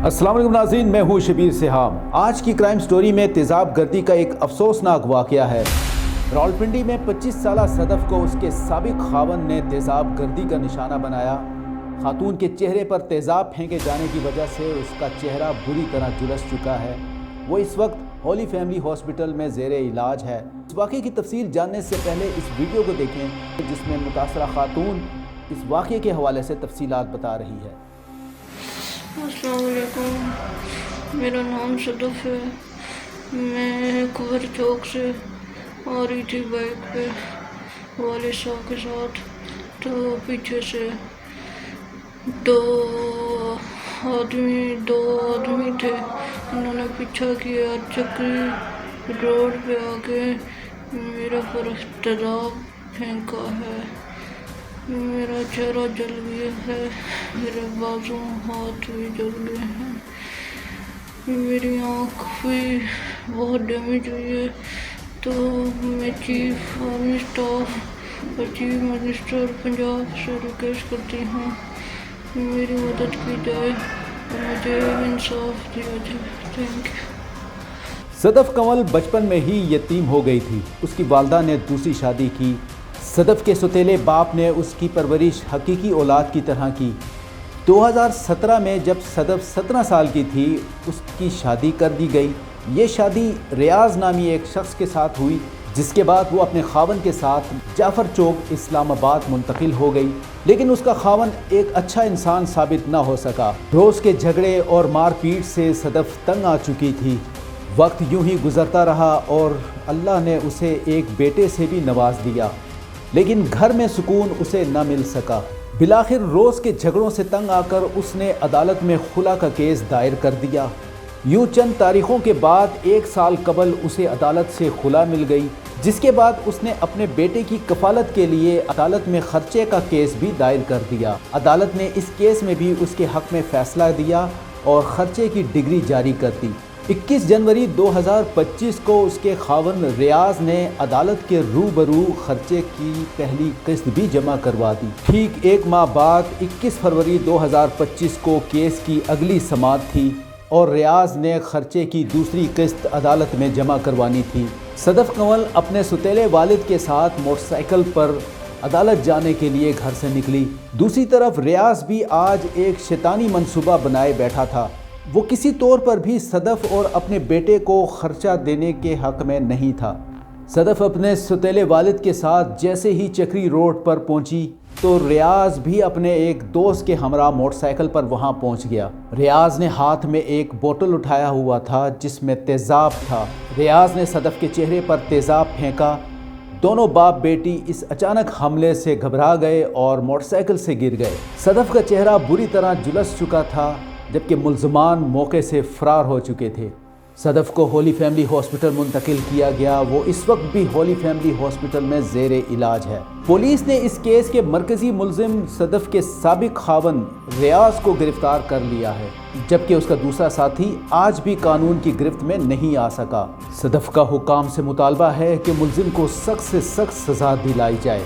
السلام علیکم ناظرین، میں ہوں شبیر سہام۔ آج کی کرائم سٹوری میں تیزاب گردی کا ایک افسوسناک واقعہ ہے۔ راولپنڈی میں 25 سالہ صدف کو اس کے سابق خاوند نے تیزاب گردی کا نشانہ بنایا۔ خاتون کے چہرے پر تیزاب پھینکے جانے کی وجہ سے اس کا چہرہ بری طرح جھلس چکا ہے۔ وہ اس وقت ہولی فیملی ہاسپٹل میں زیر علاج ہے۔ اس واقعے کی تفصیل جاننے سے پہلے اس ویڈیو کو دیکھیں جس میں متاثرہ خاتون اس واقعے کے حوالے سے تفصیلات بتا رہی ہے۔ السلام علیکم، میرا نام صدف ہے۔ میں کور چوک سے آ رہی تھی بائک پہ والد صاحب کے ساتھ، تو پیچھے سے دو آدمی تھے، انہوں نے پیچھا کیا، چکری روڈ پہ آ کے میرے پر تیزاب پھینکا ہے۔ میرا چہرہ جل گیا ہے، میرے بازو ہاتھ بھی جل گئے ہیں، میری آنکھ بھی بہت ڈیمیج ہوئی ہے۔ تو میں چیف آرمی اسٹاف اور چیف منسٹر پنجاب سے ریکویسٹ کرتی ہوں میری مدد کی جائے اور مجھے انصاف دیا جائے۔ Thank you. صدف کنول بچپن میں ہی یتیم ہو گئی تھی۔ اس کی والدہ نے دوسری شادی کی۔ صدف کے سوتیلے باپ نے اس کی پرورش حقیقی اولاد کی طرح کی۔ 2017 میں جب صدف 17 سال کی تھی اس کی شادی کر دی گئی۔ یہ شادی ریاض نامی ایک شخص کے ساتھ ہوئی، جس کے بعد وہ اپنے خاوند کے ساتھ جعفر چوک اسلام آباد منتقل ہو گئی۔ لیکن اس کا خاوند ایک اچھا انسان ثابت نہ ہو سکا۔ روز کے جھگڑے اور مار پیٹ سے صدف تنگ آ چکی تھی۔ وقت یوں ہی گزرتا رہا اور اللہ نے اسے ایک بیٹے سے بھی نواز دیا، لیکن گھر میں سکون اسے نہ مل سکا۔ بالآخر روز کے جھگڑوں سے تنگ آ کر اس نے عدالت میں خلا کا کیس دائر کر دیا۔ یوں چند تاریخوں کے بعد 1 سال قبل اسے عدالت سے خلا مل گئی، جس کے بعد اس نے اپنے بیٹے کی کفالت کے لیے عدالت میں خرچے کا کیس بھی دائر کر دیا۔ عدالت نے اس کیس میں بھی اس کے حق میں فیصلہ دیا اور خرچے کی ڈگری جاری کر دی۔ 21 جنوری 2025 کو اس کے خاوند ریاض نے عدالت کے روبرو خرچے کی پہلی قسط بھی جمع کروا دی۔ ٹھیک 1 ماہ بعد 21 فروری 2025 کو کیس کی اگلی سماعت تھی اور ریاض نے خرچے کی دوسری قسط عدالت میں جمع کروانی تھی۔ صدف کنول اپنے سوتیلے والد کے ساتھ موٹر سائیکل پر عدالت جانے کے لیے گھر سے نکلی۔ دوسری طرف ریاض بھی آج ایک شیطانی منصوبہ بنائے بیٹھا تھا۔ وہ کسی طور پر بھی صدف اور اپنے بیٹے کو خرچہ دینے کے حق میں نہیں تھا۔ صدف اپنے سوتیلے والد کے ساتھ جیسے ہی چکری روڈ پر پہنچی تو ریاض بھی اپنے ایک دوست کے ہمراہ موٹر سائیکل پر وہاں پہنچ گیا۔ ریاض نے ہاتھ میں ایک بوتل اٹھایا ہوا تھا جس میں تیزاب تھا۔ ریاض نے صدف کے چہرے پر تیزاب پھینکا۔ دونوں باپ بیٹی اس اچانک حملے سے گھبرا گئے اور موٹر سائیکل سے گر گئے۔ صدف کا چہرہ بری طرح جھلس چکا تھا جبکہ ملزمان موقع سے فرار ہو چکے تھے۔ صدف کو ہولی فیملی ہاسپٹل منتقل کیا گیا۔ وہ اس وقت بھی ہولی فیملی ہاسپٹل میں زیر علاج ہے۔ پولیس نے اس کیس کے مرکزی ملزم صدف کے سابق خاوند ریاض کو گرفتار کر لیا ہے، جبکہ اس کا دوسرا ساتھی آج بھی قانون کی گرفت میں نہیں آ سکا۔ صدف کا حکام سے مطالبہ ہے کہ ملزم کو سخت سے سخت سزا دلائی جائے۔